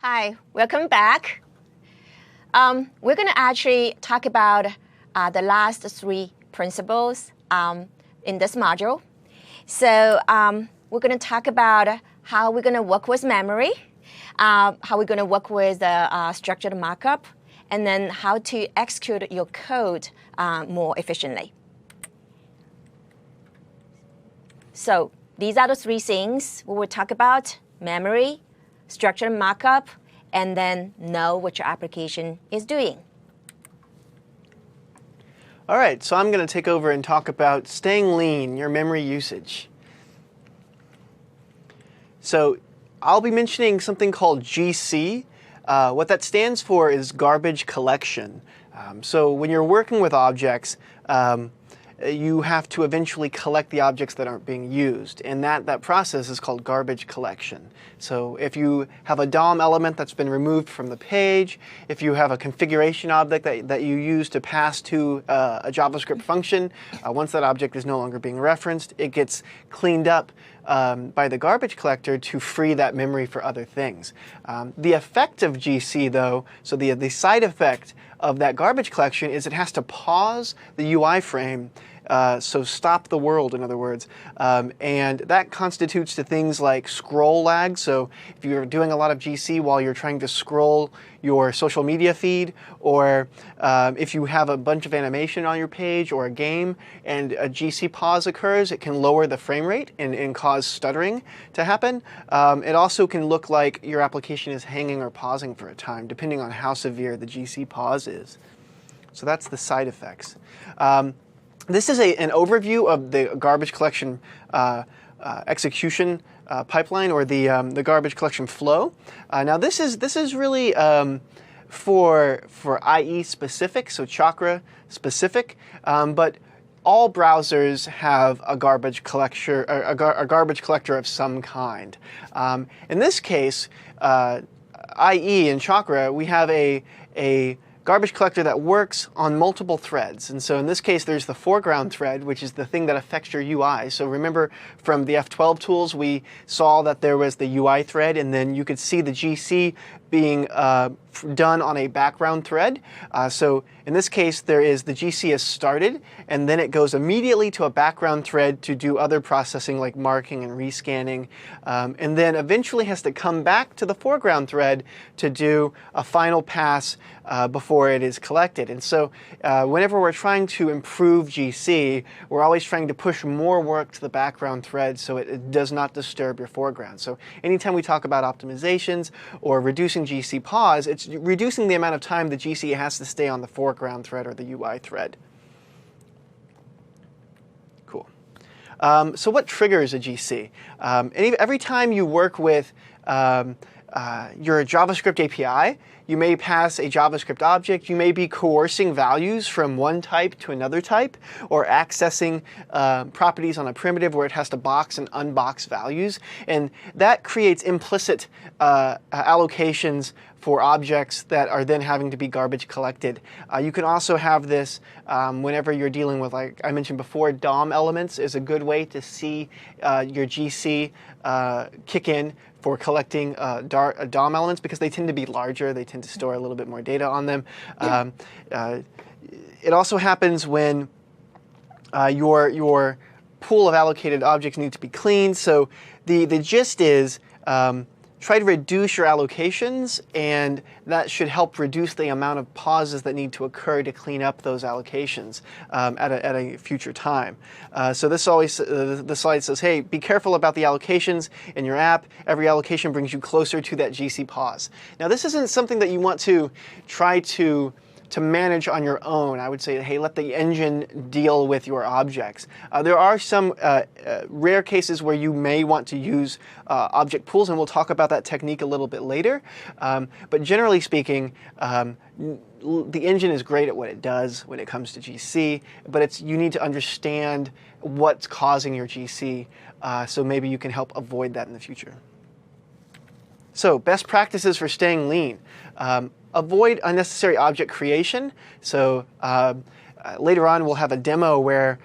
Hi, welcome back. We're going to actually talk about the last three principles in this module. So we're going to talk about how we're going to work with memory, how we're going to work with structured markup, and then how to execute your code more efficiently. So these are the three things we will talk about: memory, structured markup, and then know what your application is doing. All right, so I'm going to take over and talk about staying lean, your memory usage. So I'll be mentioning something called GC. What that stands for is garbage collection. So when you're working with objects, you have to eventually collect the objects that aren't being used, and that process is called garbage collection. So if you have a DOM element that's been removed from the page, if you have a configuration object that you use to pass to a JavaScript function, once that object is no longer being referenced, it gets cleaned up by the garbage collector to free that memory for other things. The effect of GC, though, so the side effect of that garbage collection is it has to pause the UI frame, so stop the world, in other words. And that constitutes to things like scroll lag. So if you're doing a lot of GC while you're trying to scroll your social media feed, or if you have a bunch of animation on your page or a game and a GC pause occurs, it can lower the frame rate and cause stuttering to happen. It also can look like your application is hanging or pausing for a time, depending on how severe the GC pause is. So that's the side effects. This is an overview of the garbage collection execution pipeline, or the garbage collection flow. Now this is really for IE specific, so Chakra specific, but all browsers have a garbage collector, a garbage collector of some kind. In this case, IE and Chakra, we have a garbage collector that works on multiple threads. And so in this case, there's the foreground thread, which is the thing that affects your UI. So remember from the F12 tools, we saw that there was the UI thread, and then you could see the GC being done on a background thread. So in this case, the GC is started, and then it goes immediately to a background thread to do other processing like marking and rescanning, and then eventually has to come back to the foreground thread to do a final pass before it is collected. And so whenever we're trying to improve GC, we're always trying to push more work to the background thread so it does not disturb your foreground. So anytime we talk about optimizations or reducing GC pause, it's reducing the amount of time the GC has to stay on the foreground thread or the UI thread. Cool. So what triggers a GC? Every time you work with your JavaScript API, you may pass a JavaScript object, you may be coercing values from one type to another type, or accessing properties on a primitive where it has to box and unbox values. And that creates implicit allocations for objects that are then having to be garbage collected. You can also have this whenever you're dealing with, like I mentioned before, DOM elements is a good way to see your GC kick in for collecting DOM elements, because they tend to be larger, they tend to store a little bit more data on them. It also happens when your pool of allocated objects needs to be cleaned. So the gist is try to reduce your allocations, and that should help reduce the amount of pauses that need to occur to clean up those allocations at a future time. So this always, the slide says, hey, be careful about the allocations in your app. Every allocation brings you closer to that GC pause. Now this isn't something that you want to try to manage on your own. I would say, hey, let the engine deal with your objects. There are some rare cases where you may want to use object pools, and we'll talk about that technique a little bit later. But generally speaking, the engine is great at what it does when it comes to GC, but you need to understand what's causing your GC, so maybe you can help avoid that in the future. So best practices for staying lean. Avoid unnecessary object creation. So later on we'll have a demo where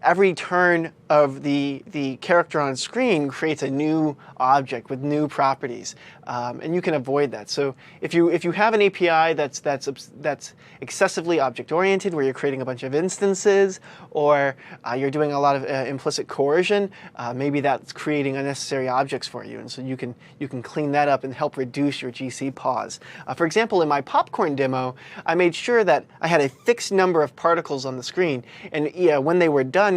every turn of the character on screen creates a new object with new properties, and you can avoid that. So if you have an API that's excessively object-oriented, where you're creating a bunch of instances, or you're doing a lot of implicit coercion, maybe that's creating unnecessary objects for you, and so you can clean that up and help reduce your GC pause. For example, in my popcorn demo, I made sure that I had a fixed number of particles on the screen, and when they were done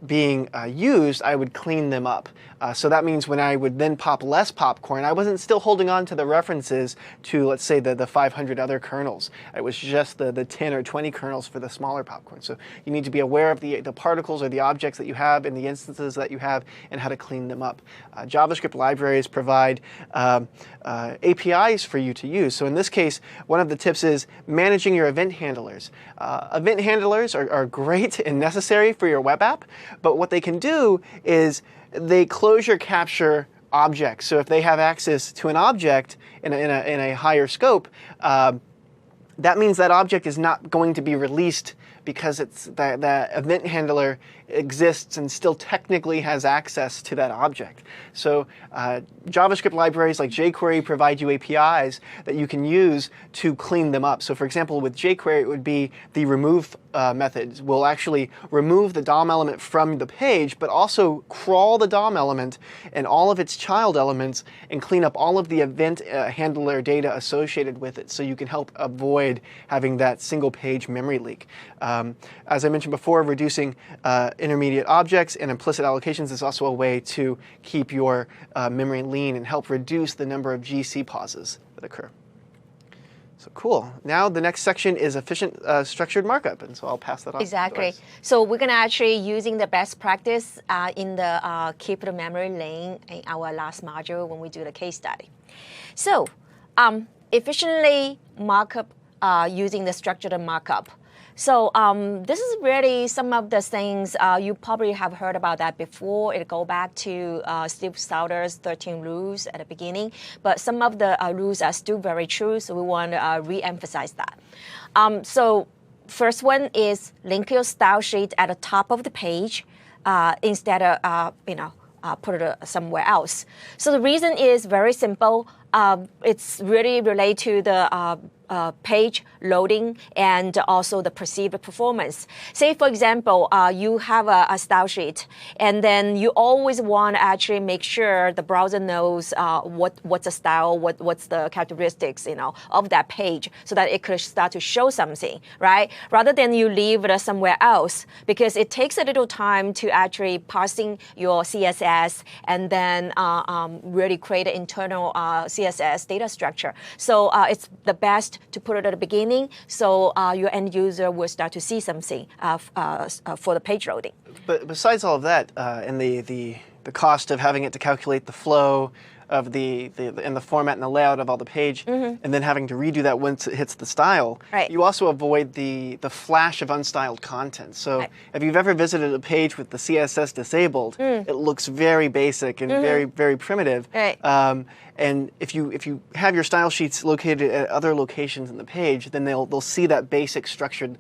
being used, I would clean them up. So that means when I would then pop less popcorn, I wasn't still holding on to the references to, let's say, the 500 other kernels. It was just the 10 or 20 kernels for the smaller popcorn. So you need to be aware of the particles or the objects that you have and the instances that you have and how to clean them up. JavaScript libraries provide APIs for you to use. So in this case, one of the tips is managing your event handlers. Event handlers are great and necessary for your web app, but what they can do is they closure capture objects. So if they have access to an object in a higher scope, that means that object is not going to be released because the event handler exists and still technically has access to that object. So JavaScript libraries like jQuery provide you APIs that you can use to clean them up. So for example, with jQuery, it would be the remove methods will actually remove the DOM element from the page, but also crawl the DOM element and all of its child elements and clean up all of the event handler data associated with it, so you can help avoid having that single page memory leak. As I mentioned before, reducing intermediate objects and implicit allocations is also a way to keep your memory lean and help reduce the number of GC pauses that occur. So cool. Now the next section is efficient structured markup, and so I'll pass that on. Exactly. So we're going to actually using the best practice in the keep the memory lean in our last module when we do the case study. So efficiently markup using the structured markup. So this is really some of the things you probably have heard about that before. It go back to Steve Souther's 13 rules at the beginning, but some of the rules are still very true, so we want to re-emphasize that. So first one is link your style sheet at the top of the page instead of put it somewhere else. So the reason is very simple. It's really related to the page loading and also the perceived performance. Say, for example, you have a style sheet, and then you always want to actually make sure the browser knows what's the style, what's the characteristics, of that page, so that it could start to show something, right? Rather than you leave it somewhere else, because it takes a little time to actually parsing your CSS and then really create an internal CSS data structure. So it's the best to put it at the beginning, so your end user will start to see something for the page loading. But besides all of that, and the cost of having it to calculate the flow of and the format and the layout of all the page, and then having to redo that once it hits the style, right. You also avoid the flash of unstyled content. So right. If you've ever visited a page with the CSS disabled, it looks very basic and very, very primitive. Right. And if you have your style sheets located at other locations in the page, then they'll see that basic structured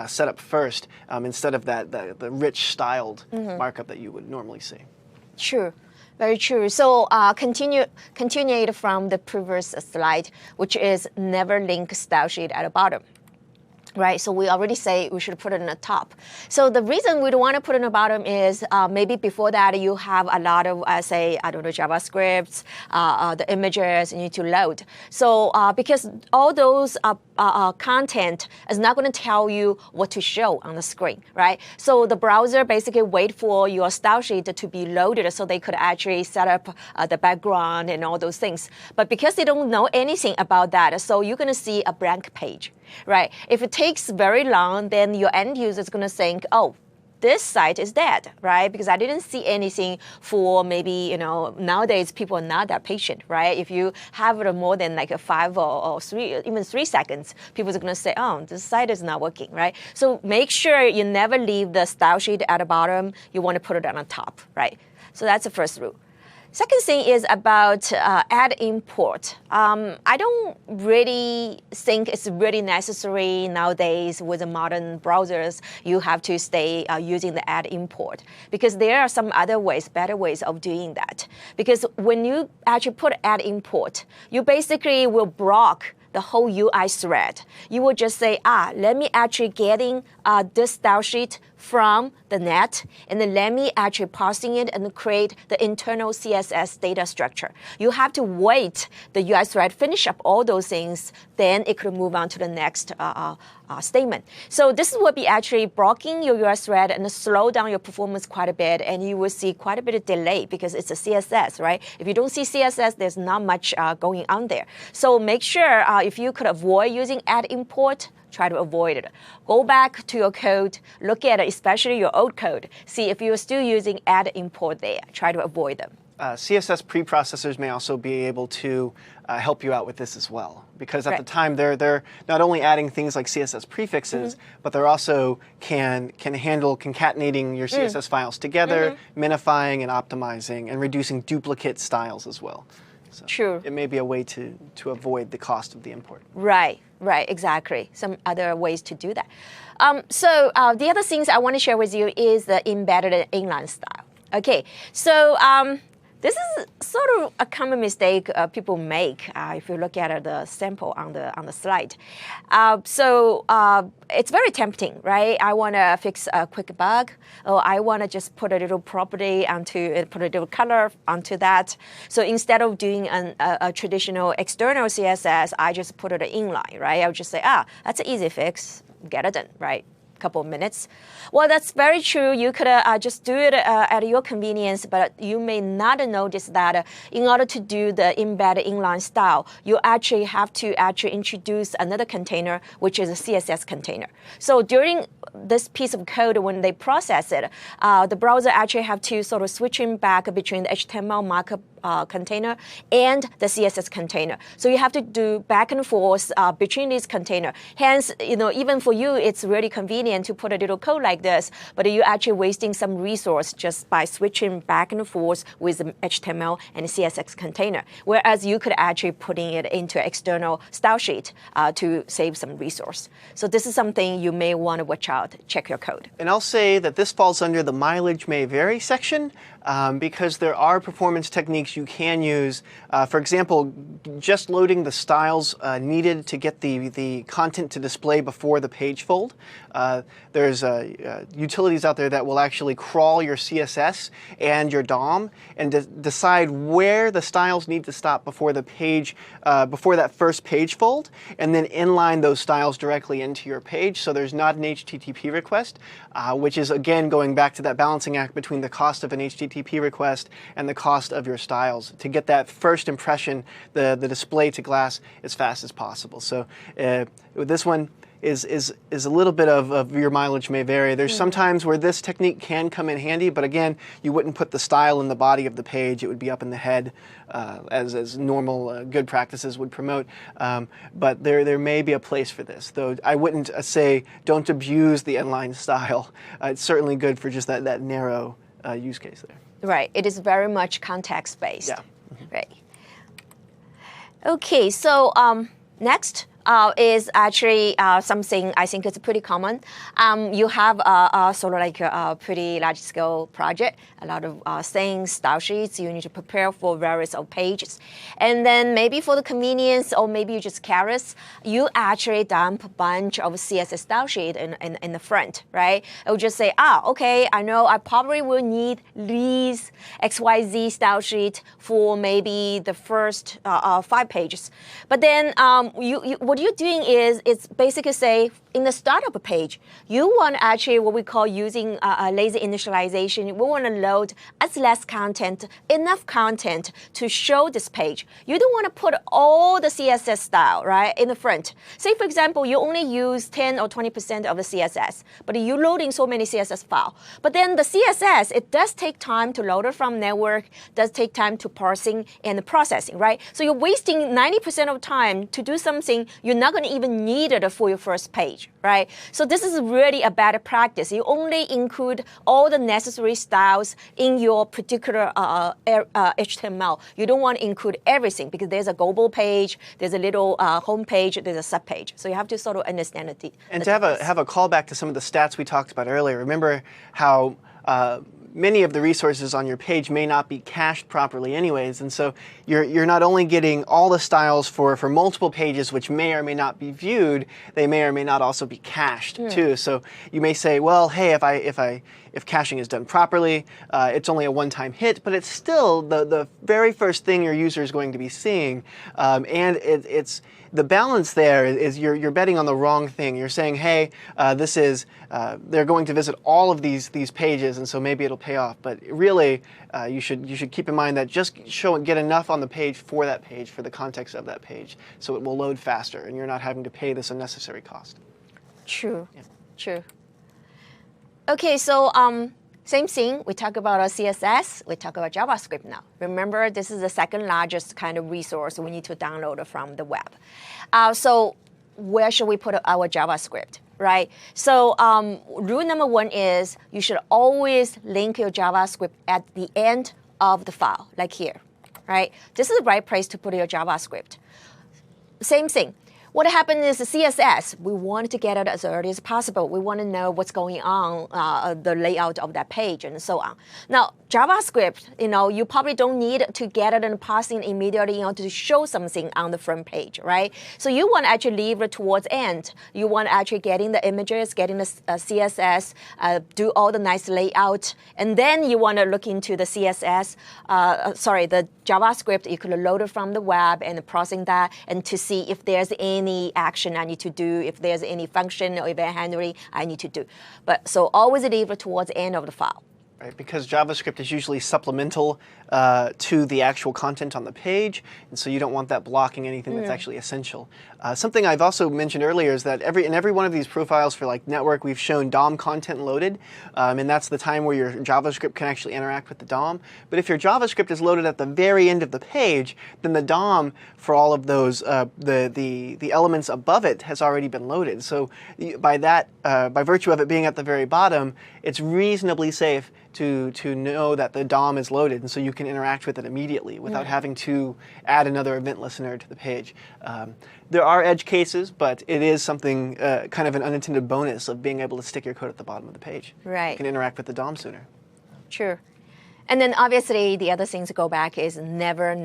setup first, instead of the rich styled markup that you would normally see. Sure. Very true. So continue from the previous slide, which is never link style sheet at the bottom. Right, so we already say we should put it in the top. So the reason we don't want to put it in the bottom is maybe before that you have a lot of, JavaScripts, the images you need to load. So because all those content is not going to tell you what to show on the screen, right? So the browser basically wait for your style sheet to be loaded so they could actually set up the background and all those things. But because they don't know anything about that, so you're going to see a blank page. Right. If it takes very long, then your end user is going to think, oh, this site is dead, right? Because I didn't see anything for maybe, nowadays people are not that patient, right? If you have it more than like 5 or 3, even 3 seconds, people are going to say, oh, this site is not working, right? So make sure you never leave the style sheet at the bottom. You want to put it on the top, right? So that's the first rule. Second thing is about add import. I don't really think it's really necessary nowadays with the modern browsers. You have to stay using the add import because there are some other ways, better ways of doing that. Because when you actually put add import, you basically will block the whole UI thread. You will just say, let me actually getting this style sheet from the net, and then let me actually parsing it and create the internal CSS data structure. You have to wait the UI thread finish up all those things, then it could move on to the next statement. So this will be actually blocking your UI thread and slow down your performance quite a bit, and you will see quite a bit of delay because it's a CSS, right? If you don't see CSS, there's not much going on there. So make sure if you could avoid using add import, try to avoid it. Go back to your code, look at it, especially your old code. See if you're still using add import there. Try to avoid them. CSS preprocessors may also be able to help you out with this as well. Because at the time, they're not only adding things like CSS prefixes, but they're also can handle concatenating your CSS files together, minifying and optimizing, and reducing duplicate styles as well. So True. It may be a way to avoid the cost of the import. Right, exactly. Some other ways to do that. So the other things I want to share with you is the embedded inline style. Okay, so this is sort of a common mistake people make if you look at the sample on the slide. So it's very tempting, right? I want to fix a quick bug, or I want to just put a little property onto it, put a little color onto that. So instead of doing a traditional external CSS, I just put it inline, right? I'll just say, that's an easy fix, get it done, right? Couple of minutes. Well, that's very true. You could just do it at your convenience, but you may not notice that in order to do the embedded inline style, you actually have to introduce another container, which is a CSS container. So during this piece of code, when they process it, the browser actually have to sort of switching back between the HTML markup container and the CSS container. So you have to do back and forth between these containers. Hence, even for you, it's really convenient to put a little code like this, but you're actually wasting some resource just by switching back and forth with the HTML and CSS container. Whereas you could actually putting it into external style sheet to save some resource. So this is something you may want to watch out. Check your code. And I'll say that this falls under the mileage may vary section because there are performance techniques you can use. For example, just loading the styles needed to get the content to display before the page fold. There's utilities out there that will actually crawl your CSS and your DOM and decide where the styles need to stop before the page, before that first page fold, and then inline those styles directly into your page. So there's not an HTTP request, which is again going back to that balancing act between the cost of an HTTP request and the cost of your styles to get that first impression, the display to glass as fast as possible. So this one is a little bit of your mileage may vary. There's some times where this technique can come in handy, but again, you wouldn't put the style in the body of the page. It would be up in the head as normal good practices would promote. But there may be a place for this, though I wouldn't say don't abuse the inline style. It's certainly good for just that narrow use case there. Right. It is very much context-based. Yeah. Right. Okay, so next is actually something I think is pretty common. You have sort of like a pretty large-scale project, a lot of things, style sheets you need to prepare for various pages. And then maybe for the convenience, or maybe you just careless, you actually dump a bunch of CSS style sheet in the front, right? It will just say, okay, I know I probably will need these XYZ style sheet for maybe the first 5 pages. But then what you're doing is it's basically say in the start of a page, you want actually what we call using a lazy initialization. We want to load as less content, enough content to show this page. You don't want to put all the CSS style, right, in the front. Say, for example, you only use 10 or 20% of the CSS, but you're loading so many CSS files. But then the CSS, it does take time to load it from network, does take time to parsing and processing, right? So you're wasting 90% of time to do something you're not going to even need it for your first page, right? So this is really a bad practice. You only include all the necessary styles in your particular HTML. You don't want to include everything because there's a global page, there's a little home page, there's a sub page. So you have to sort of understand it. And to have a callback to some of the stats we talked about earlier, remember how many of the resources on your page may not be cached properly anyways, and so you're not only getting all the styles for multiple pages which may or may not be viewed, they may or may not also be cached too. So you may say, well, hey, if caching is done properly, it's only a one-time hit, but it's still the very first thing your user is going to be seeing, and it's the balance there is you're betting on the wrong thing. You're saying, hey, they're going to visit all of these pages, and so maybe it'll pay off. But really, you should keep in mind that just get enough on the page, for the context of that page, so it will load faster, and you're not having to pay this unnecessary cost. True. Yeah. True. Okay, so same thing. We talk about our CSS. We talk about JavaScript now. Remember, this is the second largest kind of resource we need to download from the web. So where should we put our JavaScript, right? So rule number one is you should always link your JavaScript at the end of the file, like here, right? This is the right place to put your JavaScript. Same thing. What happened is the CSS, we want to get it as early as possible. We want to know what's going on, the layout of that page and so on. Now, JavaScript, you probably don't need to get it and pass in immediately to show something on the front page, right? So you want to actually leave it towards end. You want to actually getting the images, getting the CSS, do all the nice layout, and then you want to look into the CSS, the JavaScript. You could load it from the web and processing that, and to see if there's any action I need to do, if there's any function or event handling I need to do. But so always leave it towards the end of the file. Right, because JavaScript is usually supplemental to the actual content on the page, and so you don't want that blocking anything that's actually essential. Something I've also mentioned earlier is that in every one of these profiles for like network, we've shown DOM content loaded, and that's the time where your JavaScript can actually interact with the DOM. But if your JavaScript is loaded at the very end of the page, then the DOM for all of those, the elements above it has already been loaded. So by virtue of it being at the very bottom, it's reasonably safe to know that the DOM is loaded, and so you can interact with it immediately without having to add another event listener to the page. There are edge cases, but it is something, kind of an unintended bonus of being able to stick your code at the bottom of the page. Right. You can interact with the DOM sooner. Sure. And then obviously the other thing to go back is never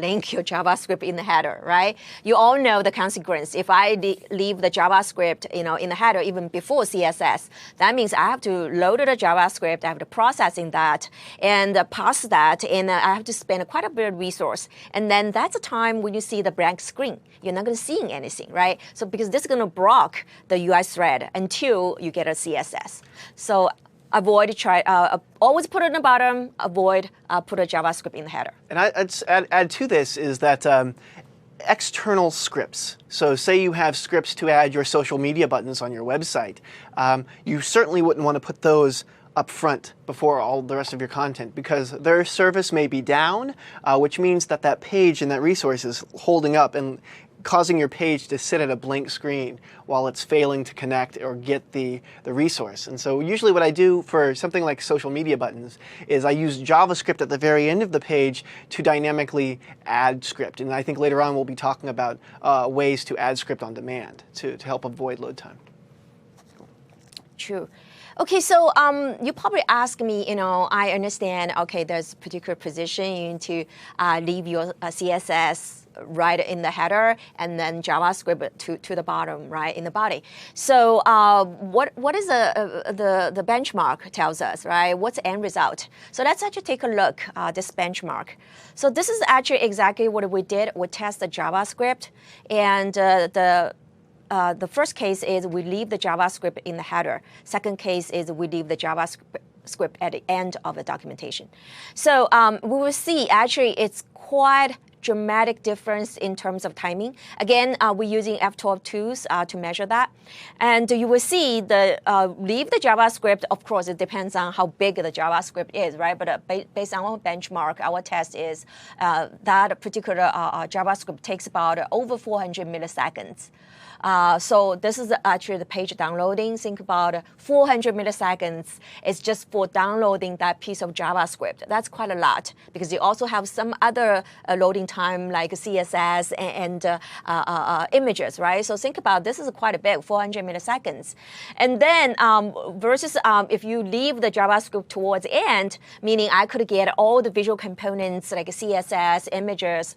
link your JavaScript in the header, right? You all know the consequence. If I leave the JavaScript, in the header even before CSS, that means I have to load the JavaScript, I have to processing that and pass that, and I have to spend quite a bit of resource. And then that's the time when you see the blank screen. You're not going to see anything, right? So because this is going to block the UI thread until you get a CSS. So always put it in the bottom, avoid put a JavaScript in the header. And I'd add to this is that external scripts. So say you have scripts to add your social media buttons on your website. You certainly wouldn't want to put those up front before all the rest of your content, because their service may be down, which means that page and that resource is holding up and causing your page to sit at a blank screen while it's failing to connect or get the resource. And so usually what I do for something like social media buttons is I use JavaScript at the very end of the page to dynamically add script. And I think later on we'll be talking about ways to add script on demand to help avoid load time. True. Okay, so you probably ask me, I understand, okay, there's a particular position, you need to leave your CSS right in the header and then JavaScript to the bottom, right, in the body. So what is the benchmark tells us, right? What's the end result? So let's actually take a look at this benchmark. So this is actually exactly what we did. We test the JavaScript, and the first case is we leave the JavaScript in the header. Second case is we leave the JavaScript at the end of the documentation. So we will see actually it's quite dramatic difference in terms of timing. Again, we're using F12 tools to measure that. And you will see the leave the JavaScript, of course, it depends on how big the JavaScript is, right? But based on our benchmark, our test is that particular JavaScript takes about over 400 milliseconds. So this is actually the page downloading. Think about 400 milliseconds is just for downloading that piece of JavaScript. That's quite a lot because you also have some other loading time like CSS and images, right? So think about this is quite a bit, 400 milliseconds. And then versus if you leave the JavaScript towards the end, meaning I could get all the visual components like CSS, images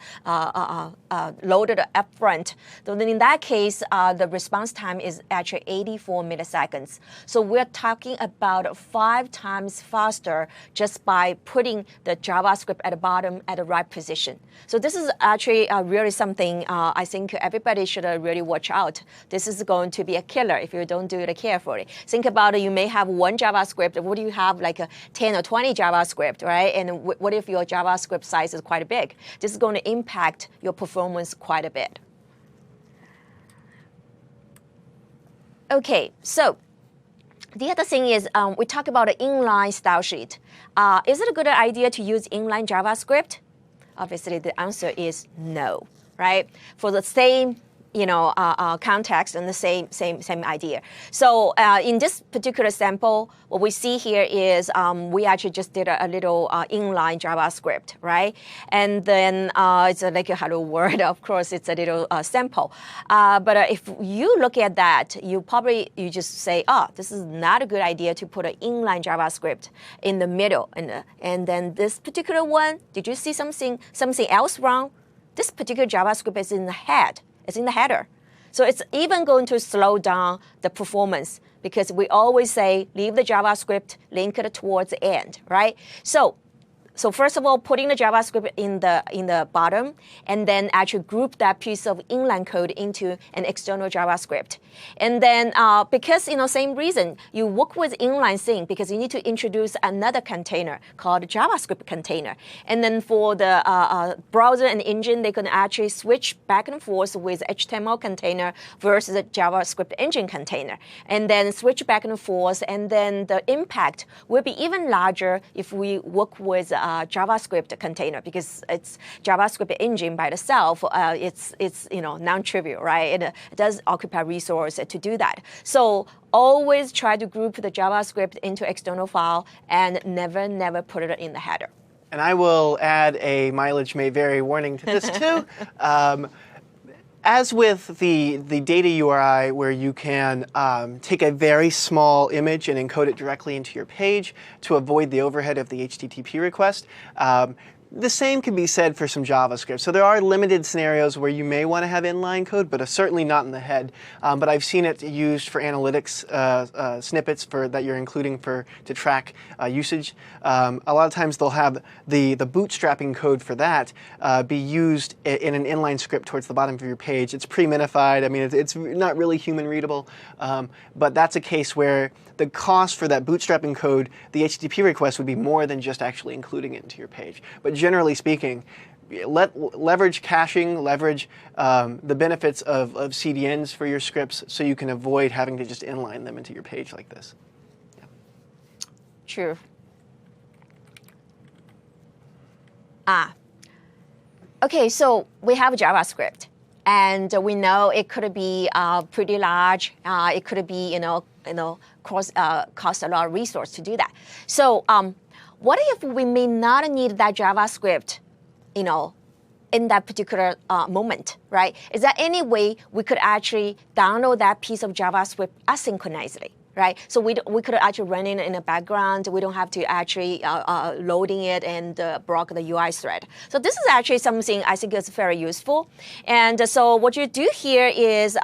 loaded up front. So then in that case, the response time is actually 84 milliseconds. So we're talking about 5 times faster just by putting the JavaScript at the bottom at the right position. So this is actually really something I think everybody should really watch out. This is going to be a killer if you don't do it carefully. Think about it, you may have one JavaScript. What do you have, like 10 or 20 JavaScript, right? And what if your JavaScript size is quite big? This is going to impact your performance quite a bit. Okay, so the other thing is we talk about an inline style sheet. Is it a good idea to use inline JavaScript? Obviously, the answer is no, right? For the same context and the same idea. So in this particular sample, what we see here is we actually just did a little inline JavaScript, right? And then it's like a hello world. Of course, it's a little sample. But if you look at that, you just say, oh, this is not a good idea to put an inline JavaScript in the middle. And then this particular one, did you see something else wrong? This particular JavaScript is in the head. It's in the header. So it's even going to slow down the performance because we always say leave the JavaScript linked towards the end, right? So first of all, putting the JavaScript in the bottom, and then actually group that piece of inline code into an external JavaScript. And then because, same reason, you work with inline thing because you need to introduce another container called JavaScript container. And then for the browser and engine, they can actually switch back and forth with HTML container versus a JavaScript engine container. And then switch back and forth, and then the impact will be even larger if we work with JavaScript container because it's JavaScript engine by itself. It's non-trivial, right? It does occupy resource to do that. So always try to group the JavaScript into external file and never put it in the header. And I will add a mileage may vary warning to this too. As with the data URI, where you can take a very small image and encode it directly into your page to avoid the overhead of the HTTP request, the same can be said for some JavaScript. So there are limited scenarios where you may want to have inline code, but certainly not in the head. But I've seen it used for analytics snippets that you're including to track usage. A lot of times they'll have the bootstrapping code for that be used in an inline script towards the bottom of your page. It's pre-minified. I mean, it's not really human readable, but that's a case where the cost for that bootstrapping code, the HTTP request, would be more than just actually including it into your page. But generally speaking, leverage caching, leverage the benefits of CDNs for your scripts so you can avoid having to just inline them into your page like this. Yeah. True. Okay, so we have JavaScript. And we know it could be pretty large. It could be, cost a lot of resource to do that. So what if we may not need that JavaScript, in that particular moment, right? Is there any way we could actually download that piece of JavaScript asynchronously? Right? So we could actually run it in the background. We don't have to actually loading it and block the UI thread. So this is actually something I think is very useful. And so what you do here is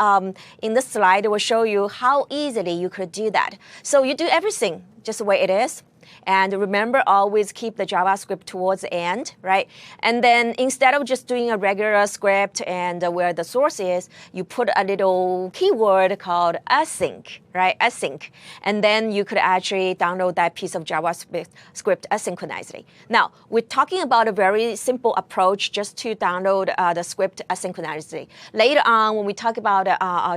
in this slide, it will show you how easily you could do that. So you do everything just the way it is. And remember, always keep the JavaScript towards the end, right? And then instead of just doing a regular script and where the source is, you put a little keyword called async, right? Async. And then you could actually download that piece of JavaScript asynchronously. Now, we're talking about a very simple approach just to download the script asynchronously. Later on, when we talk about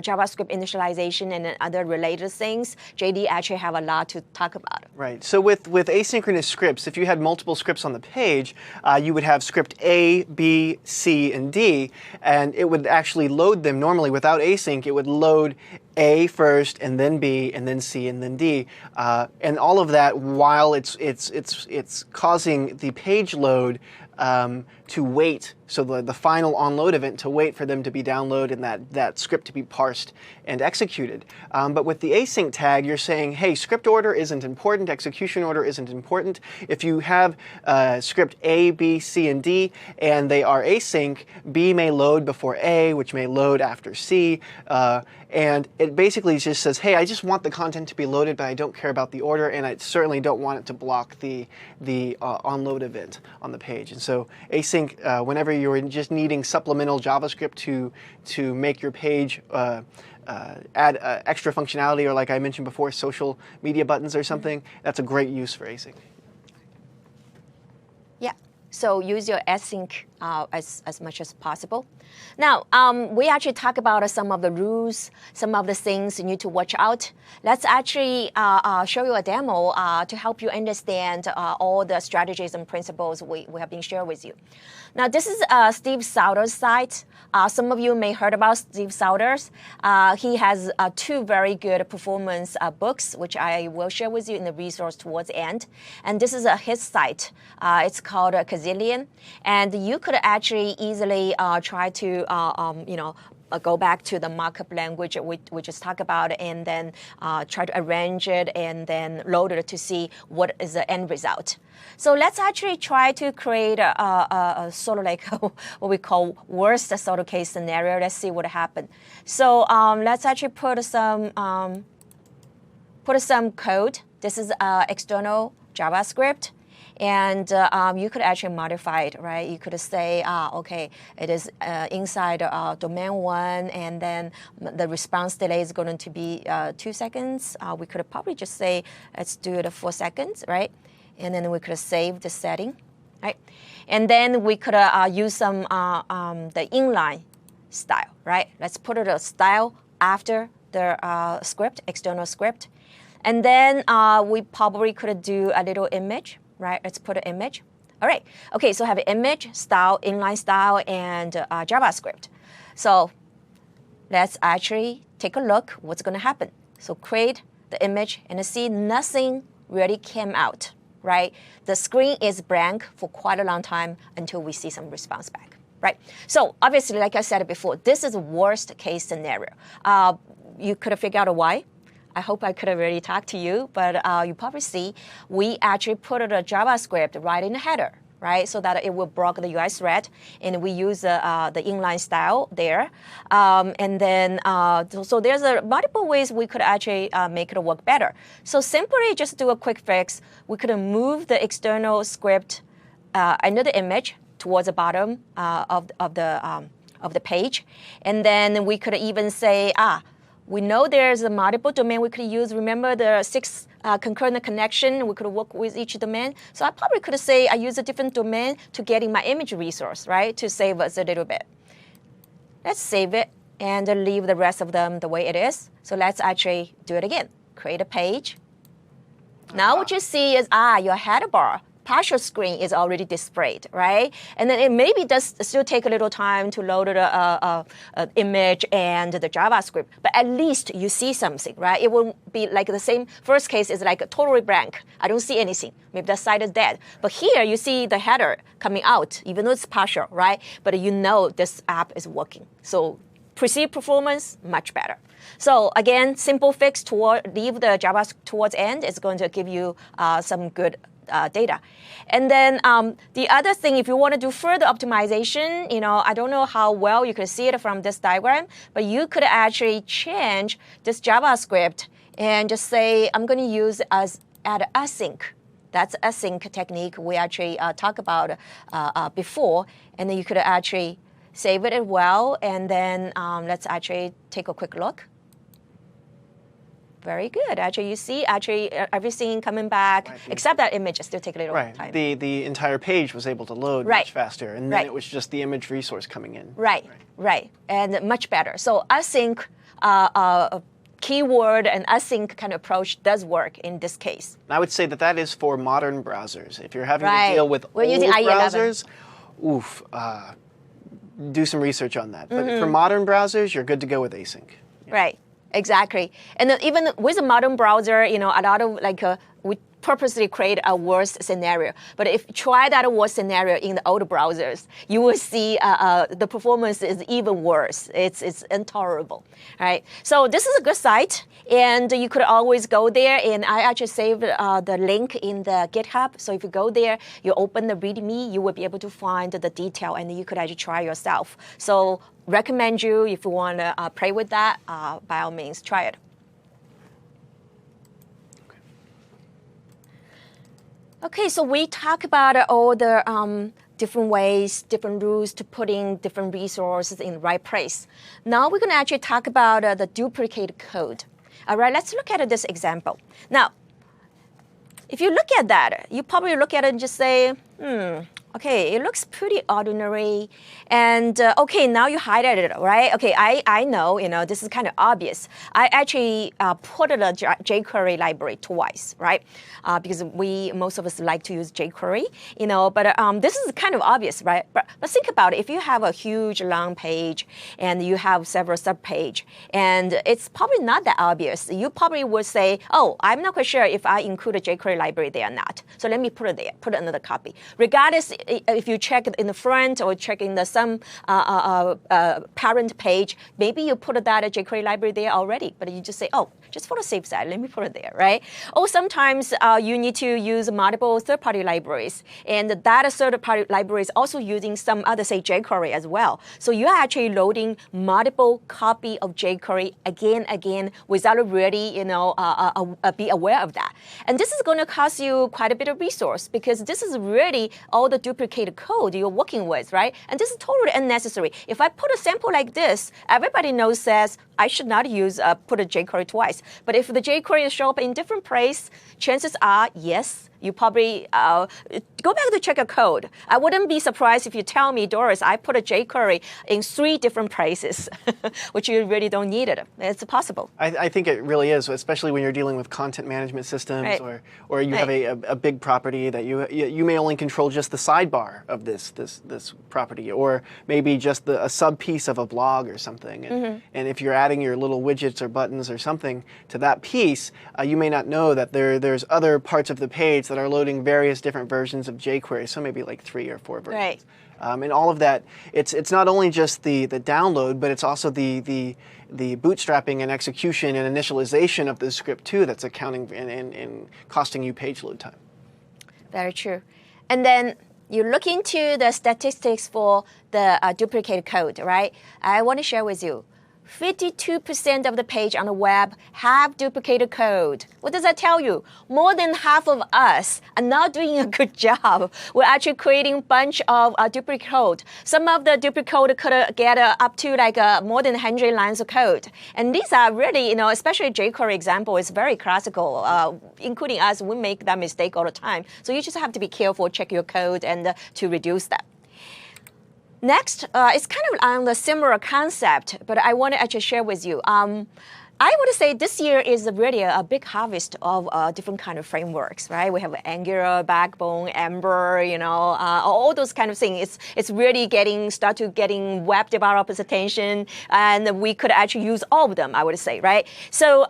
JavaScript initialization and other related things, JD actually have a lot to talk about. Right. So with asynchronous scripts, if you had multiple scripts on the page, you would have script A, B, C, and D, and it would actually load them normally without async. It would load A first, and then B, and then C, and then D, and all of that while it's causing the page load to wait. So the final onload event to wait for them to be downloaded and that script to be parsed and executed. But with the async tag, you're saying, hey, script order isn't important, execution order isn't important. If you have script A, B, C, and D, and they are async, B may load before A, which may load after C, and it basically just says, hey, I just want the content to be loaded, but I don't care about the order, and I certainly don't want it to block the onload event on the page. And so async, whenever you're just needing supplemental JavaScript to make your page add extra functionality, or like I mentioned before, social media buttons or something, that's a great use for async. Yeah, so use your async as much as possible. Now, we actually talk about some of the rules, some of the things you need to watch out. Let's actually show you a demo to help you understand all the strategies and principles we have been shared with you. Now, this is Steve Souders' site. Some of you may heard about Steve Souders. He has two very good performance books, which I will share with you in the resource towards the end. And this is his site. It's called Gazillion. And you could actually easily try to, go back to the markup language we just talked about, and then try to arrange it and then load it to see what is the end result. So let's actually try to create a sort of like what we call worst sort of case scenario. Let's see what happened. So let's actually put some code. This is external JavaScript. And you could actually modify it, right? You could say, okay, it is inside domain 1, and then the response delay is going to be 2 seconds. We could probably just say, let's do it 4 seconds, right? And then we could save the setting, right? And then we could use some the inline style, right? Let's put it a style after the script, external script. And then we probably could do a little image. Right, let's put an image. All right, okay, so have an image, style, inline style, and JavaScript. So let's actually take a look what's going to happen. So create the image and see nothing really came out, right? The screen is blank for quite a long time until we see some response back, right? So obviously, like I said before, this is a worst case scenario. You could have figured out why. I hope I could have already talked to you, but you probably see we actually put a JavaScript right in the header, right? So that it will block the UI thread, and we use the inline style there. And then, so there's multiple ways we could actually make it work better. So simply just do a quick fix. We could move the external script under the image towards the bottom of the page. And then we could even say, we know there's a multiple domain we could use. Remember the 6 concurrent connection, we could work with each domain. So I probably could say I use a different domain to getting my image resource, right? To save us a little bit. Let's save it and leave the rest of them the way it is. So let's actually do it again. Create a page. Now what you see is, your header bar. Partial screen is already displayed, right? And then it maybe does still take a little time to load the image and the JavaScript, but at least you see something, right? It won't be like the same first case is like totally blank. I don't see anything. Maybe the site is dead. But here you see the header coming out, even though it's partial, right? But you know this app is working. So perceived performance, much better. So again, simple fix leave the JavaScript towards end is going to give you some good data. And then the other thing, if you want to do further optimization, I don't know how well you can see it from this diagram, but you could actually change this JavaScript and just say, I'm going to use add async. That's async technique we actually talked about before. And then you could actually save it as well. And then let's actually take a quick look. Very good. Actually, you see everything coming back, Right. except that image still take a little Right. time. The entire page was able to load Right. much faster, and then Right. it was just the image resource coming in. Right. And much better. So async keyword and async kind of approach does work in this case. I would say that is for modern browsers. If you're having Right. to deal with We're old using IE11. browsers, do some research on that. But for modern browsers, you're good to go with async. Right, exactly. And then even with a modern browser, a lot of we purposely create a worst scenario. But if you try that worst scenario in the old browsers, you will see the performance is even worse. It's intolerable, right? So this is a good site, and you could always go there. And I actually saved the link in the GitHub. So if you go there, you open the README, you will be able to find the detail, and you could actually try yourself. So recommend you, if you want to play with that, by all means, try it. Okay, so we talk about all the different ways, different rules to putting different resources in the right place. Now we're going to actually talk about the duplicate code. All right, let's look at this example. Now, if you look at that, you probably look at it and just say, okay, it looks pretty ordinary. And okay, now you highlighted it, right? Okay, I know, this is kind of obvious. I actually put the jQuery library twice, right? Because most of us like to use jQuery, but this is kind of obvious, right? But think about it. If you have a huge long page and you have several sub-page, and it's probably not that obvious, you probably would say, oh, I'm not quite sure if I include a jQuery library there or not. So let me put it there, put another copy. Regardless if you check it in the front or check in some parent page, maybe you put that jQuery library there already, but you just say, oh, just for the safe side, let me put it there, right? Or sometimes you need to use multiple third-party libraries, and that third-party library is also using some other, say, jQuery as well. So you're actually loading multiple copy of jQuery again without really, be aware of that. And this is going to cost you quite a bit of resource because this is really all the duplicated code you're working with, right? And this is totally unnecessary. If I put a sample like this, everybody says I should not use put a jQuery twice. But if the jQuery show up in different place, chances are yes. You probably go back to check your code. I wouldn't be surprised if you tell me, Doris, I put a jQuery in 3 different places, which you really don't need it. It's possible. I think it really is, especially when you're dealing with content management systems, right. or you have a big property that you may only control just the sidebar of this property, or maybe just a sub piece of a blog or something. And if you're adding your little widgets or buttons or something to that piece, you may not know that there's other parts of the page that are loading various different versions of jQuery, so maybe like 3 or 4 versions. Right. And all of that, it's not only just the download, but it's also the bootstrapping and execution and initialization of the script too that's accounting and costing you page load time. Very true. And then you look into the statistics for the duplicated code, right? I want to share with you. 52% of the page on the web have duplicated code. What does that tell you? More than half of us are not doing a good job. We're actually creating a bunch of duplicate code. Some of the duplicate code could get up to more than 100 lines of code. And these are really, especially jQuery example is very classical. Including us, we make that mistake all the time. So you just have to be careful, check your code, and to reduce that. Next, it's kind of on the similar concept, but I want to actually share with you. I would say this year is really a big harvest of different kind of frameworks, right? We have Angular, Backbone, Ember, all those kind of things. It's really start to getting web developers' attention, and we could actually use all of them, I would say, right? So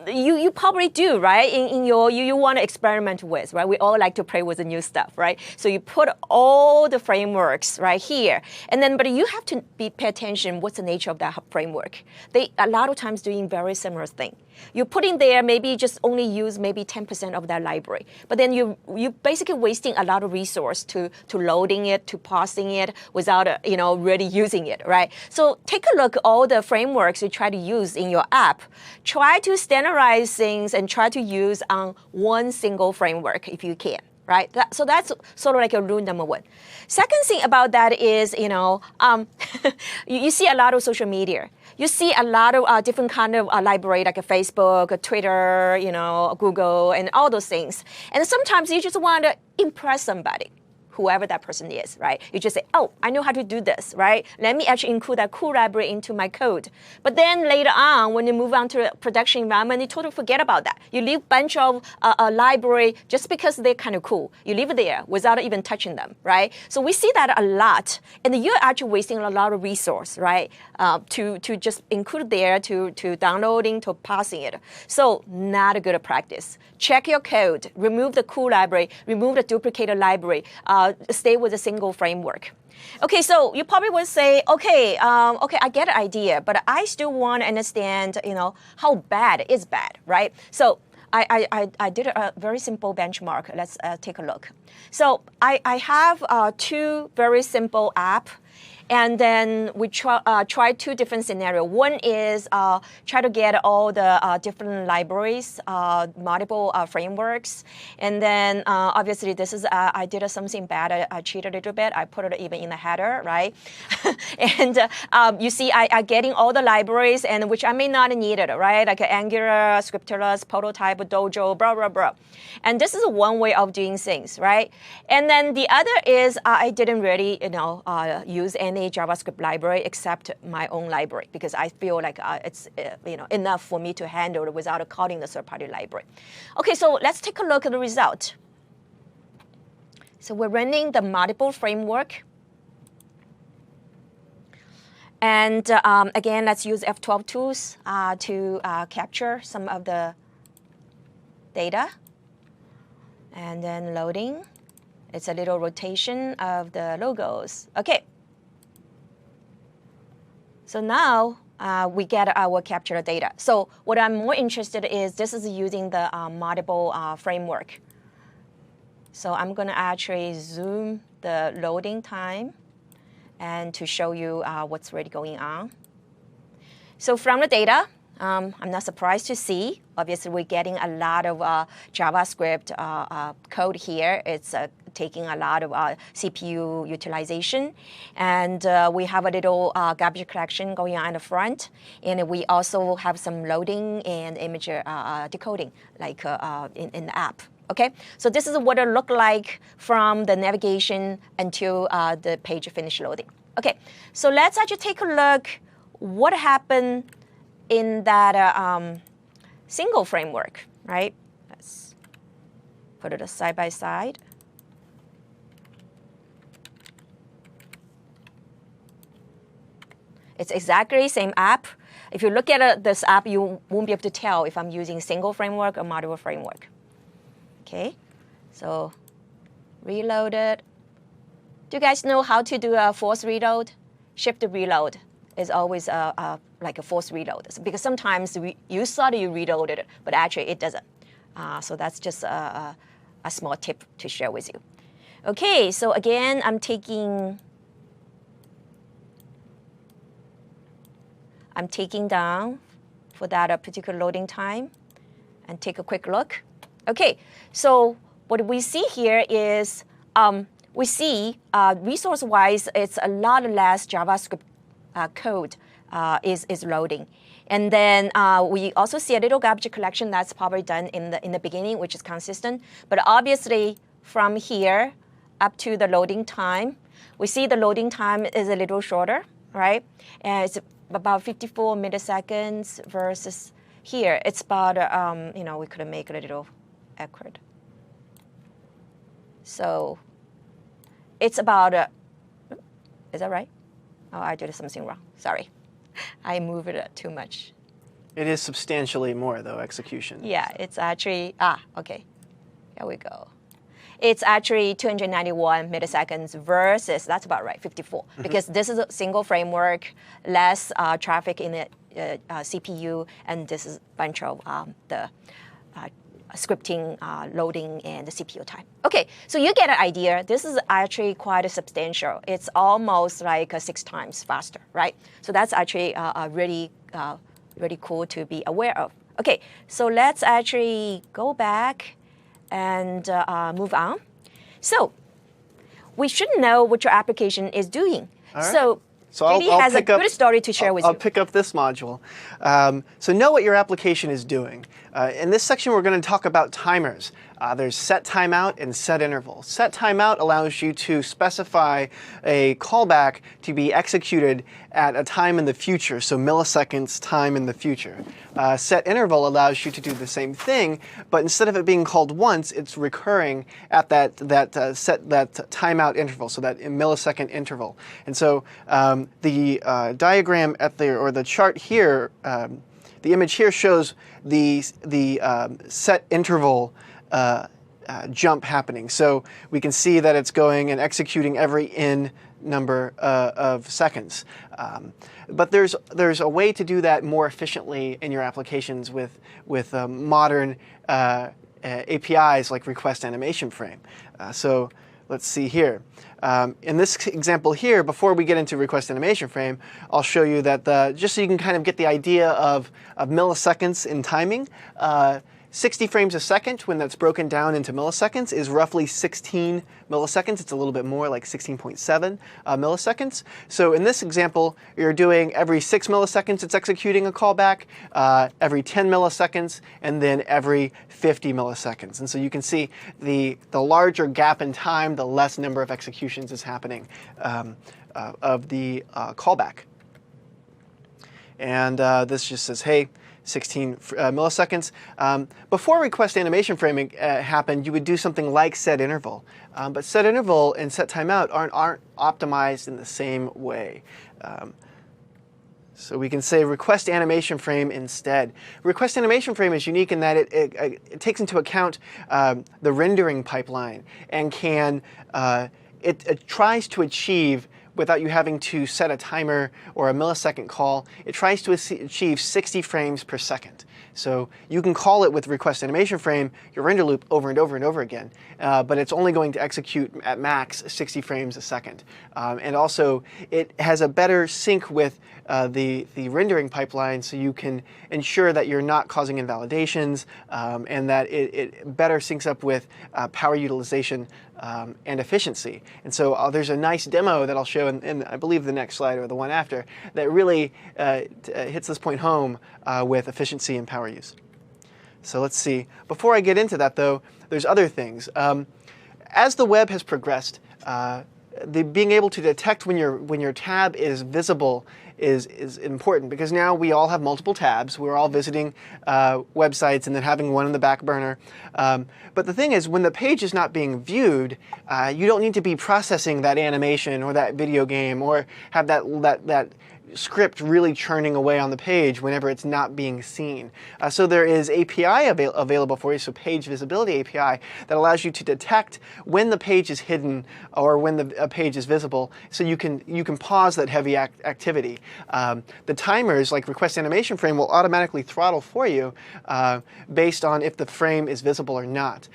you probably do, right? In your you want to experiment with, right? We all like to play with the new stuff, right? So you put all the frameworks right here, and then but you have to pay attention. What's the nature of that framework? They a lot of times doing very similar thing. You put in there maybe just only use maybe 10% of that library, but then you basically wasting a lot of resource to loading it, to parsing it without really using it, right? So take a look at all the frameworks you try to use in your app. Try to standardize things and try to use on one single framework if you can. right? So that's sort of like a rule number one. Second thing about that is, you see a lot of social media. You see a lot of different kind of library like a Facebook, a Twitter, Google, and all those things. And sometimes you just want to impress somebody, whoever that person is, right? You just say, oh, I know how to do this, right? Let me actually include that cool library into my code. But then later on, when you move on to a production environment, you totally forget about that. You leave a bunch of a library just because they're kind of cool. You leave it there without even touching them, right? So we see that a lot. And you're actually wasting a lot of resource, right? To just include there, to downloading, to parsing it. So not a good practice. Check your code, remove the cool library, remove the duplicated library, stay with a single framework. Okay, so you probably would say, okay, I get an idea, but I still want to understand, how bad is bad, right? So I did a very simple benchmark. Let's take a look. So I have two very simple apps. And then we try two different scenarios. One is try to get all the different libraries, multiple frameworks. And then obviously this is, I did something bad. I cheated a little bit. I put it even in the header, right? And you see I getting all the libraries, and which I may not need it, right? Like Angular, Scriptless, Prototype, Dojo, blah, blah, blah. And this is one way of doing things, right? And then the other is I didn't really, use any JavaScript library except my own library, because I feel like it's enough for me to handle it without calling the third-party library. Okay, so let's take a look at the result. So we're running the multiple framework. And again, let's use F12 tools to capture some of the data. And then loading. It's a little rotation of the logos. Okay. So now we get our captured data. So what I'm more interested in is this is using the multiple framework. So I'm going to actually zoom the loading time and to show you what's really going on. So from the data, I'm not surprised to see, obviously we're getting a lot of JavaScript code here. It's taking a lot of CPU utilization. And we have a little garbage collection going on in the front. And we also have some loading and image decoding, like in the app. Okay, so this is what it looked like from the navigation until the page finished loading. Okay, so let's actually take a look what happened in that single framework, right? Let's put it side by side. It's exactly the same app. If you look at this app, you won't be able to tell if I'm using single framework or multiple framework. Okay, so reload it. Do you guys know how to do a force reload? Shift reload is always like a force reload, because sometimes you thought you reloaded it, but actually it doesn't. So that's just a small tip to share with you. Okay, so again, I'm taking down for that particular loading time and take a quick look. Okay, so what we see here is we see resource-wise, it's a lot less JavaScript code is loading. And then we also see a little garbage collection that's probably done in the beginning, which is consistent. But obviously, from here up to the loading time, we see the loading time is a little shorter, right? And it's about 54 milliseconds versus here. It's about, we could make it a little accurate. So it's about, is that right? Oh, I did something wrong. Sorry. I moved it too much. It is substantially more, though, execution. Yeah, it's actually, okay. Here we go. It's actually 291 milliseconds versus, that's about right, 54. Mm-hmm. Because this is a single framework, less traffic in the CPU, and this is a bunch of the scripting, loading, and the CPU time. Okay, so you get an idea. This is actually quite substantial. It's almost like 6 times faster, right? So that's actually really cool to be aware of. Okay, so let's actually go back and move on. So we should know what your application is doing. All right. So JD has a good story to share with you. I'll pick up this module. So know what your application is doing. In this section, we're going to talk about timers. There's set timeout and set interval. Set timeout allows you to specify a callback to be executed at a time in the future, so milliseconds time in the future. Set interval allows you to do the same thing, but instead of it being called once, it's recurring at that timeout interval, so that millisecond interval. And so the diagram or the chart here, the image here shows the set interval jump happening. So we can see that it's going and executing every n number of seconds. But there's a way to do that more efficiently in your applications with modern APIs like request animation frame. So let's see here. In this example here, before we get into request animation frame, I'll show you that just so you can kind of get the idea of milliseconds in timing. 60 frames a second, when that's broken down into milliseconds, is roughly 16 milliseconds. It's a little bit more, like 16.7 milliseconds. So in this example, you're doing every 6 milliseconds it's executing a callback, every 10 milliseconds, and then every 50 milliseconds. And so you can see the larger gap in time, the less number of executions is happening of the callback. And this just says, hey, 16 milliseconds. Before request animation framing happened, you would do something like set interval. But set interval and set timeout aren't optimized in the same way. So we can say request animation frame instead. Request animation frame is unique in that it takes into account the rendering pipeline and it tries to achieve, without you having to set a timer or a millisecond call, it tries to achieve 60 frames per second. So you can call it with request animation frame your render loop over and over and over again, but it's only going to execute at max 60 frames a second. And also, it has a better sync with the rendering pipeline, so you can ensure that you're not causing invalidations, and that it better syncs up with power utilization and efficiency. And so there's a nice demo that I'll show in I believe the next slide or the one after that really hits this point home with efficiency and power use. So let's see. Before I get into that though, there's other things. As the web has progressed, being able to detect when your tab is visible is important, because now we all have multiple tabs. We're all visiting websites and then having one in the back burner. But the thing is, when the page is not being viewed, you don't need to be processing that animation or that video game or have that script really churning away on the page whenever it's not being seen. So there is API available for you, so page visibility API, that allows you to detect when the page is hidden or when the page is visible, so you can pause that heavy activity. The timers, like request animation frame, will automatically throttle for you based on if the frame is visible or not.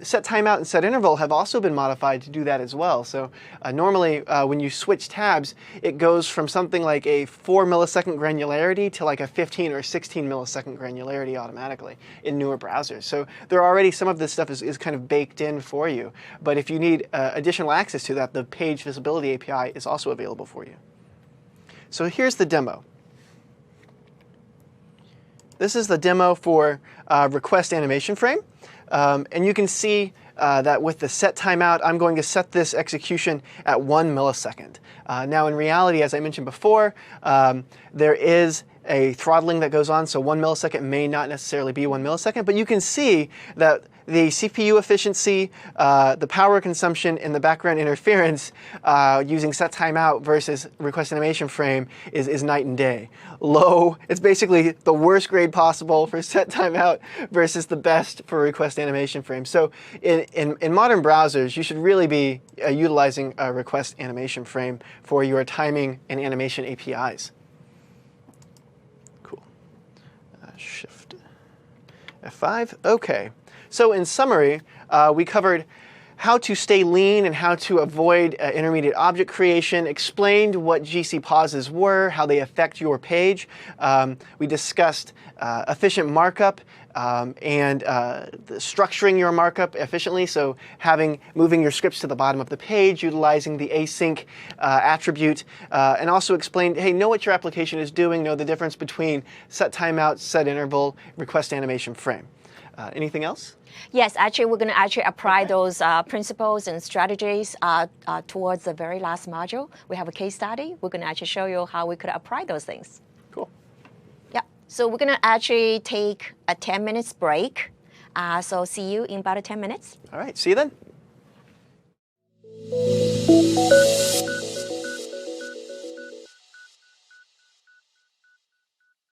Set timeout and set interval have also been modified to do that as well. So normally when you switch tabs, it goes from something like a 4 millisecond granularity to like a 15 or 16 millisecond granularity automatically in newer browsers. So there already, some of this stuff is kind of baked in for you. But if you need additional access to that, the page visibility API is also available for you. So here's the demo. This is the demo for request animation frame. And you can see that with the set timeout, I'm going to set this execution at 1 millisecond. Now in reality, as I mentioned before, there is a throttling that goes on, so 1 millisecond may not necessarily be 1 millisecond, but you can see that the CPU efficiency, the power consumption, and the background interference using set timeout versus request animation frame is night and day. Low, it's basically the worst grade possible for set timeout versus the best for request animation frame. So in modern browsers, you should really be utilizing a request animation frame for your timing and animation APIs. Cool. Shift F5. Okay. So in summary, we covered how to stay lean and how to avoid intermediate object creation, explained what GC pauses were, how they affect your page. We discussed efficient markup and structuring your markup efficiently, so moving your scripts to the bottom of the page, utilizing the async attribute, and also explained, hey, know what your application is doing, know the difference between set timeout, set interval, request animation frame. Anything else? Yes, actually, we're going to actually apply those principles and strategies towards the very last module. We have a case study. We're going to actually show you how we could apply those things. Cool. Yeah. So we're going to actually take a 10 minutes break. So see you in about 10 minutes. All right. See you then.